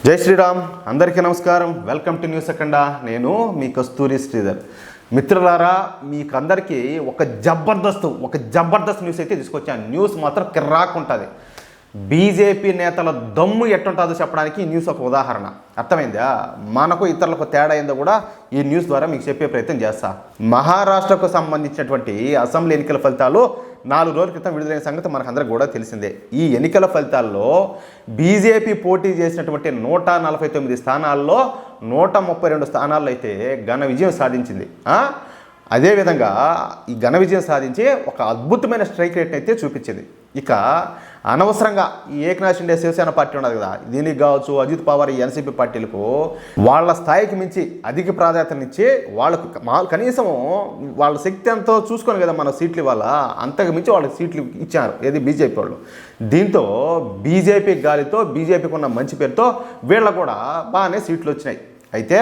జై శ్రీరామ్. అందరికీ నమస్కారం. వెల్కమ్ టు న్యూస్ అఖండ. నేను మీ కస్తూరి శ్రీధర్. మిత్రులారా, మీకు అందరికీ ఒక జబర్దస్త్ న్యూస్ అయితే తీసుకొచ్చాను. న్యూస్ మాత్రం కిర్రాకుంటుంది. బీజేపీ నేతల దమ్ము ఎట్టుంటుందో చెప్పడానికి ఈ న్యూస్ ఒక ఉదాహరణ. అర్థమైందా? మనకు ఇతరులకు తేడా అయిందో కూడా ఈ న్యూస్ ద్వారా మీకు చెప్పే ప్రయత్నం చేస్తా. మహారాష్ట్రకు సంబంధించినటువంటి అసెంబ్లీ ఎన్నికల ఫలితాలు 4 రోజుల క్రితం విడుదలైన సంగతి మనకందరికి కూడా తెలిసిందే. ఈ ఎన్నికల ఫలితాల్లో బీజేపీ పోటీ చేసినటువంటి 149 స్థానాల్లో 132 స్థానాల్లో అయితే ఘన విజయం సాధించింది. అదేవిధంగా ఈ ఘన విజయం సాధించి ఒక అద్భుతమైన స్ట్రైక్ రేట్ని అయితే చూపించింది. ఇక అనవసరంగా ఈ ఏకనాథ్ షిండే శివసేన పార్టీ ఉన్నది కదా, దీనికి కావచ్చు అజిత్ పవార్ ఈ ఎన్సీపీ పార్టీలకు వాళ్ళ స్థాయికి మించి అధిక ప్రాధాన్యతనిచ్చి వాళ్ళకు కనీసం వాళ్ళ శక్తి ఎంతో చూసుకొని కదా మన సీట్లు ఇవ్వాల, అంతకు మించి వాళ్ళకి సీట్లు ఇచ్చారు. ఏది బీజేపీ వాళ్ళు. దీంతో బీజేపీ గాలితో బీజేపీకి ఉన్న మంచి పేరుతో వీళ్ళకు కూడా బాగానే సీట్లు వచ్చినాయి. అయితే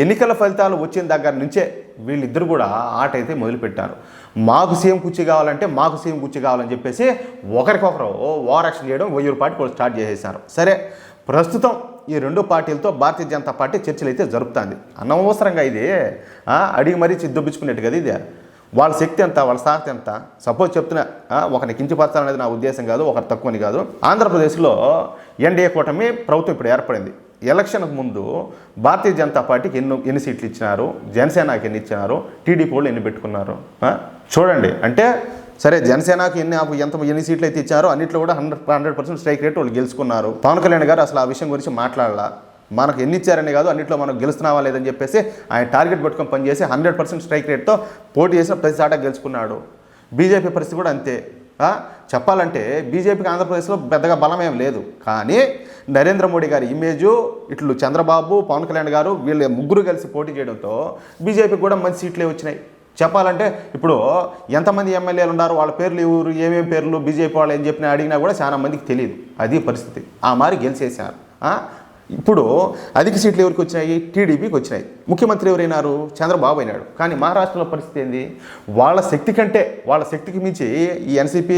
ఎన్నికల ఫలితాలు వచ్చిన దగ్గర నుంచే వీళ్ళిద్దరు కూడా ఆట అయితే మొదలుపెట్టారు. మాకు సీఎం కుర్చీ కావాలని చెప్పేసి ఒకరికొకరు ఓవర్ యాక్షన్ చేయడం 1000 పార్టీ కూడా స్టార్ట్ చేసేసారు. సరే, ప్రస్తుతం ఈ రెండు పార్టీలతో భారతీయ జనతా పార్టీ చర్చలు అయితే జరుపుతుంది. అనవసరంగా ఇది అడిగి మరీ దుబ్బించుకునేట్టు కదా. ఇది వాళ్ళ శక్తి ఎంత, వాళ్ళ సాహసం ఎంత. సపోజ్ చెప్తున్నా, ఒకరిని కించపరచాలనేది నా ఉద్దేశం కాదు, ఒకరు తక్కువని కాదు. ఆంధ్రప్రదేశ్లో ఎన్డీఏ కూటమి ప్రభుత్వం ఇప్పుడు ఏర్పడింది. ఎలక్షన్కు ముందు భారతీయ జనతా పార్టీకి ఎన్ని సీట్లు ఇచ్చినారు, జనసేనకి ఎన్ని ఇచ్చినారు, టీడీపీ వాళ్ళు ఎన్ని పెట్టుకున్నారు చూడండి. అంటే సరే, జనసేనకి ఎన్ని సీట్లు అయితే ఇచ్చారో అన్నింటిలో కూడా 100% స్ట్రైక్ రేట్ వాళ్ళు గెలుచుకున్నారు. పవన్ కళ్యాణ్ గారు అసలు ఆ విషయం గురించి మాట్లాడాల. మనకు ఎన్ని ఇచ్చారని కాదు, అన్నింటిలో మనం గెలుస్తున్నావా లేదని చెప్పేసి ఆయన టార్గెట్ పెట్టుకొని పనిచేసి 100% స్ట్రైక్ రేట్తో పోటీ చేసిన ప్రతి చాట గెలుచుకున్నాడు. బీజేపీ పరిస్థితి కూడా అంతే. చెప్పాలంటే బీజేపీకి ఆంధ్రప్రదేశ్లో పెద్దగా బలమేం లేదు. కానీ నరేంద్ర మోడీ గారి ఇమేజు, ఇట్లు చంద్రబాబు, పవన్ కళ్యాణ్ గారు వీళ్ళు ముగ్గురు కలిసి పోటీ చేయడంతో బీజేపీకి కూడా మంచి సీట్లే వచ్చినాయి. చెప్పాలంటే ఇప్పుడు ఎంతమంది ఎమ్మెల్యేలు ఉన్నారు, వాళ్ళ పేర్లు ఎవరు, ఏమేమి పేర్లు, బీజేపీ వాళ్ళు ఏం చెప్పినా అడిగినా కూడా చాలా మందికి తెలియదు. అది పరిస్థితి. ఆ మారి గెలిచేశారు. ఇప్పుడు అధిక సీట్లు ఎవరికి వచ్చినాయి? టీడీపీకి వచ్చినాయి. ముఖ్యమంత్రి ఎవరైనారు? చంద్రబాబు అయినాడు. కానీ మహారాష్ట్రలో పరిస్థితి ఏంది? వాళ్ళ శక్తికి మించి ఈ ఎన్సీపీ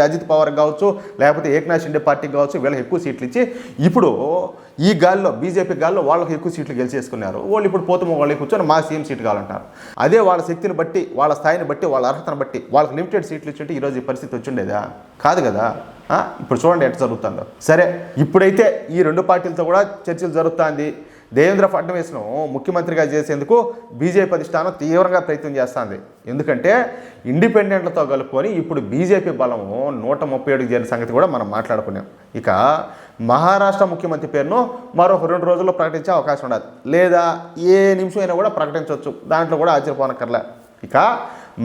అజిత్ పవార్ కావచ్చు, లేకపోతే ఏకనాథ్ షిండే పార్టీకి కావచ్చు, వీళ్ళకి ఎక్కువ సీట్లు ఇచ్చి ఇప్పుడు ఈ గాల్లో బీజేపీ గాల్లో వాళ్ళకి ఎక్కువ సీట్లు గెలిచేసుకున్నారు. వాళ్ళు ఇప్పుడు పోతాము వాళ్ళకి కూర్చొని మా సీఎం సీట్ కావాలంటారు. అదే వాళ్ళ శక్తిని బట్టి, వాళ్ళ స్థాయిని బట్టి, వాళ్ళ అర్హతను బట్టి వాళ్ళకి లిమిటెడ్ సీట్లు ఇచ్చుంటే ఈరోజు ఈ పరిస్థితి వచ్చిండేదా? కాదు కదా. ఇప్పుడు చూడండి ఎట్లా జరుగుతుందో. సరే, ఇప్పుడైతే ఈ రెండు పార్టీలతో కూడా చర్చలు జరుగుతుంది. దేవేంద్ర ఫడ్నవీస్ను ముఖ్యమంత్రిగా చేసేందుకు బీజేపీ అధిష్టానం తీవ్రంగా ప్రయత్నం చేస్తుంది. ఎందుకంటే ఇండిపెండెంట్లతో కలుపుకొని ఇప్పుడు బీజేపీ బలము 137కి చేరిన సంగతి కూడా మనం మాట్లాడుకున్నాం. ఇక మహారాష్ట్ర ముఖ్యమంత్రి పేరును మరొక 2 రోజుల్లో ప్రకటించే అవకాశం ఉండదు, లేదా ఏ నిమిషం అయినా కూడా ప్రకటించవచ్చు. దాంట్లో కూడా ఆశ్చర్యపోనక్కర్లే. ఇక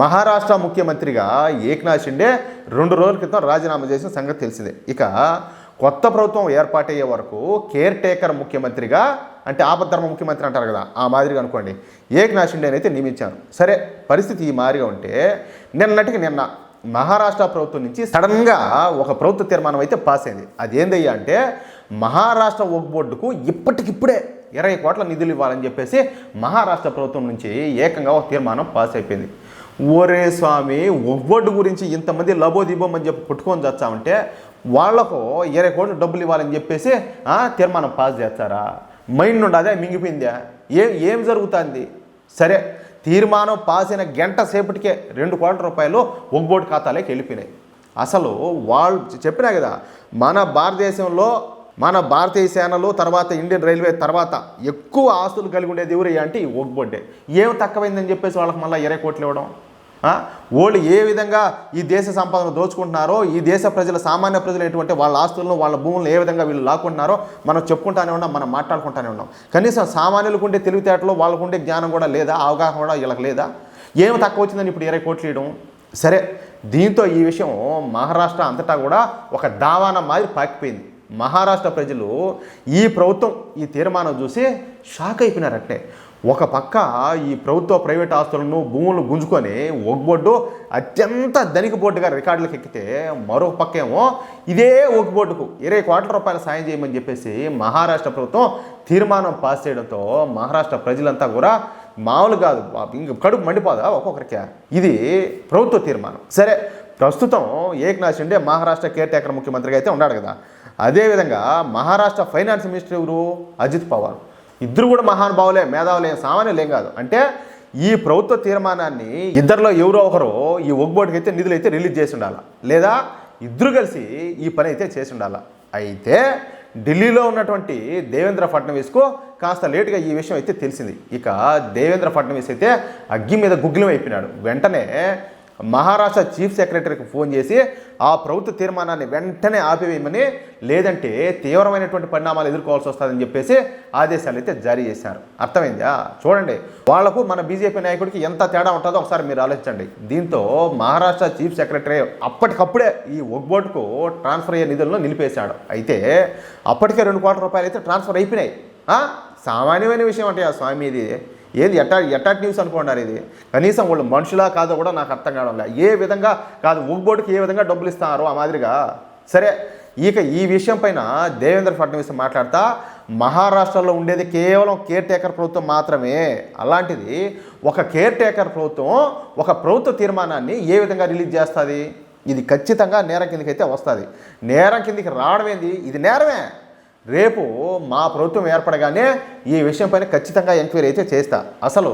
మహారాష్ట్ర ముఖ్యమంత్రిగా ఏకనాథ్ షిండే 2 రోజుల క్రితం రాజీనామా చేసిన సంగతి తెలిసిందే. ఇక కొత్త ప్రభుత్వం ఏర్పాటయ్యే వరకు కేర్ టేకర్ ముఖ్యమంత్రిగా, అంటే ఆపద్ధర్మ ముఖ్యమంత్రి అంటారు కదా, ఆ మాదిరిగా అనుకోండి, ఏకనాథ్ షిండేని అయితే నియమించారు. సరే, పరిస్థితి ఈ మాదిరిగా ఉంటే నిన్న మహారాష్ట్ర ప్రభుత్వం నుంచి సడన్గా ఒక ప్రభుత్వ తీర్మానం అయితే పాస్ అయింది. అదేందయ్యా అంటే, మహారాష్ట్ర వక్ఫ్ బోర్డుకు ఇప్పటికిప్పుడే 20 కోట్ల నిధులు ఇవ్వాలని చెప్పేసి మహారాష్ట్ర ప్రభుత్వం నుంచి ఏకంగా ఒక తీర్మానం పాస్ అయిపోయింది. ఓరే స్వామి, వక్ఫ్ బోర్డు గురించి ఇంతమంది లబోదిబోమని చెప్పి పుట్టుకొని వచ్చామంటే వాళ్లకు 20 కోట్ల డబ్బులు ఇవ్వాలని చెప్పేసి తీర్మానం పాస్ చేస్తారా? మైండ్ నుండి అదే మింగిపోయిందా? ఏం జరుగుతుంది? సరే, తీర్మానం పాస్ అయిన గంట సేపటికే 2 కోట్ల రూపాయలు వక్ఫ్ బోర్డు ఖాతాలోకి వెళ్ళిపోయినాయి. అసలు వాళ్ళు చెప్పినా కదా, మన భారతదేశంలో మన భారతీయ సేనలు తర్వాత ఇండియన్ రైల్వే తర్వాత ఎక్కువ ఆస్తులు కలిగి ఉండేది ఎవరు అంటే ఈ వక్ఫ్ బోర్డే. ఏం తక్కువైందని చెప్పేసి వాళ్ళకి మళ్ళీ 20 కోట్లు ఇవ్వడం. వాళ్ళు ఏ విధంగా ఈ దేశ సంపదను దోచుకుంటున్నారో, ఈ దేశ ప్రజల, సామాన్య ప్రజలు ఎటువంటి వాళ్ళ ఆస్తులను, వాళ్ళ భూములను ఏ విధంగా వీళ్ళు లాక్కుంటున్నారో మనం చెప్పుకుంటానే ఉన్నాం, మనం మాట్లాడుకుంటానే ఉన్నాం. కనీసం సామాన్యులకు ఉండే తెలివితేటలు, వాళ్ళకు ఉండే జ్ఞానం కూడా లేదా, అవగాహన కూడా వీళ్ళకి లేదా? ఏమి తక్కువ వచ్చిందని ఇప్పుడు 20 కోట్లు ఇవ్వడం. సరే, దీంతో ఈ విషయం మహారాష్ట్ర అంతటా కూడా ఒక దావాన మాదిరి పాకిపోయింది. మహారాష్ట్ర ప్రజలు ఈ ప్రభుత్వం ఈ తీర్మానం చూసి షాక్ అయిపోయినారట్టే. ఒక పక్క ఈ ప్రభుత్వ ప్రైవేట్ ఆస్తులను, భూములను గుంజుకొని వక్ఫ్ బోర్డు అత్యంత ధనిక బోర్డుగా రికార్డులకు ఎక్కితే, మరొక పక్క ఏమో ఇదే వక్ఫ్ బోర్డుకు 20 కోట్ల రూపాయలు సాయం చేయమని చెప్పేసి మహారాష్ట్ర ప్రభుత్వం తీర్మానం పాస్ చేయడంతో మహారాష్ట్ర ప్రజలంతా కూడా మామూలు కాదు, ఇంక కడుపు మండిపోదా ఒక్కొక్కరికి. ఇది ప్రభుత్వ తీర్మానం. సరే, ప్రస్తుతం ఏకనాథ్ షిండే మహారాష్ట్ర కేర్ టేకర్ ముఖ్యమంత్రిగా అయితే ఉన్నాడు కదా. అదేవిధంగా మహారాష్ట్ర ఫైనాన్స్ మినిస్టర్ ఎవరు? అజిత్ పవార్. ఇద్దరు కూడా మహానుభావులే, మేధావులే, సామాన్యులేం కాదు. అంటే ఈ ప్రభుత్వ తీర్మానాన్ని ఇద్దరిలో ఎవరో ఒకరు ఈ వక్ఫ్ బోర్డుకి అయితే నిధులు అయితే రిలీజ్ చేసి ఉండాలి, లేదా ఇద్దరు కలిసి ఈ పని అయితే చేసి ఉండాలి. అయితే ఢిల్లీలో ఉన్నటువంటి దేవేంద్ర ఫడ్నవీస్కు కాస్త లేటుగా ఈ విషయం అయితే తెలిసింది. ఇక దేవేంద్ర ఫడ్నవీస్ అయితే అగ్గి మీద గుగ్గిలం అయిపోయినాడు. వెంటనే మహారాష్ట్ర చీఫ్ సెక్రటరీకి ఫోన్ చేసి ఆ ప్రభుత్వ తీర్మానాన్ని వెంటనే ఆపివేయమని, లేదంటే తీవ్రమైనటువంటి పరిణామాలు ఎదుర్కోవాల్సి వస్తుందని చెప్పేసి ఆదేశాలు అయితే జారీ చేశారు. అర్థమైందా? చూడండి, వాళ్లకు మన బీజేపీ నాయకుడికి ఎంత తేడా ఉంటుందో ఒకసారి మీరు ఆలోచించండి. దీంతో మహారాష్ట్ర చీఫ్ సెక్రటరీ అప్పటికప్పుడే ఈ వక్ఫ్ బోర్డుకు ట్రాన్స్ఫర్ అయ్యే నిధులను నిలిపేశాడు. అయితే అప్పటికే 2 కోట్ల రూపాయలు అయితే ట్రాన్స్ఫర్ అయిపోయినాయి. సామాన్యమైన విషయం అంటే ఆ స్వామి ఇది ఏది ఎటాట్ న్యూస్ అనుకున్నారు. ఇది కనీసం వాళ్ళు మనుషులా కాదో కూడా నాకు అర్థం కావడం లేదు. ఏ విధంగా కాదు, వక్ఫ్ బోర్డుకి ఏ విధంగా డబ్బులు ఇస్తున్నారు ఆ మాదిరిగా. సరే, ఇక ఈ విషయం పైన దేవేంద్ర ఫడ్నవీస్ మాట్లాడుతా, మహారాష్ట్రలో ఉండేది కేవలం కేర్ టేకర్ ప్రభుత్వం మాత్రమే. అలాంటిది ఒక కేర్ టేకర్ ప్రభుత్వం ఒక ప్రభుత్వ తీర్మానాన్ని ఏ విధంగా రిలీజ్ చేస్తుంది? ఇది ఖచ్చితంగా నేరం కిందకి అయితే వస్తుంది. నేరం కిందికి రావడం ఏంది? ఇది నేరమే. రేపు మా ప్రభుత్వం ఏర్పడగానే ఈ విషయం పైన ఖచ్చితంగా ఎంక్వైరీ అయితే చేస్తా. అసలు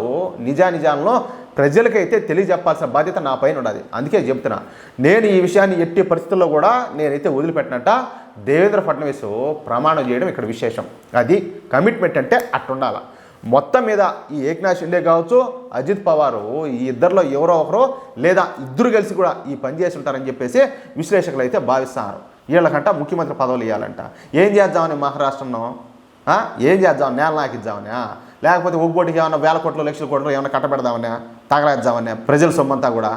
నిజానిజాలను ప్రజలకైతే తెలియజెప్పాల్సిన బాధ్యత నా పైన ఉన్నది. అందుకే చెప్తున్నా, నేను ఈ విషయాన్ని ఎట్టి పరిస్థితుల్లో కూడా నేనైతే వదిలిపెట్టినట్ట దేవేంద్ర ఫడ్నవీస్ ప్రమాణం చేయడం ఇక్కడ విశేషం. అది కమిట్మెంట్ అంటే అట్టుండాల. మొత్తం మీద ఈ ఏక్నాథ్ షిండే కావచ్చు, అజిత్ పవారు, ఈ ఇద్దరిలో ఎవరో ఒకరు లేదా ఇద్దరు కలిసి కూడా ఈ పని చేసి ఉంటారని చెప్పేసి విశ్లేషకులు అయితే భావిస్తున్నారు. వీళ్ళకంట ముఖ్యమంత్రి పదవులు ఇవ్వాలంట. ఏం చేద్దామని మహారాష్ట్రంలో? ఏం చేద్దామని? నేల నాకిద్దామని, లేకపోతే వక్ఫ్ బోర్డుకి ఏమన్నా 1000 కోట్లు 1,00,000 కోట్లు ఏమన్నా కట్టబెడదామని, తగలేద్దామని ప్రజల సొమ్మంతా కూడా?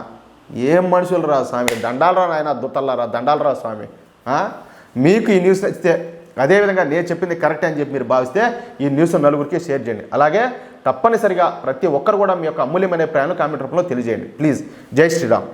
ఏం మనుషులు రా స్వామి, దండాలరా నాయన, దుత్తల్లారా, దండాలరా స్వామి. మీకు ఈ న్యూస్ నచ్చితే, అదేవిధంగా నేను చెప్పింది కరెక్ట్ అని చెప్పి మీరు భావిస్తే ఈ న్యూస్ నలుగురికి షేర్ చేయండి. అలాగే తప్పనిసరిగా ప్రతి ఒక్కరు కూడా మీ యొక్క అమూల్యమైన ప్రయాణం కామెంట్ రూపంలో తెలియజేయండి ప్లీజ్. జై శ్రీరామ్.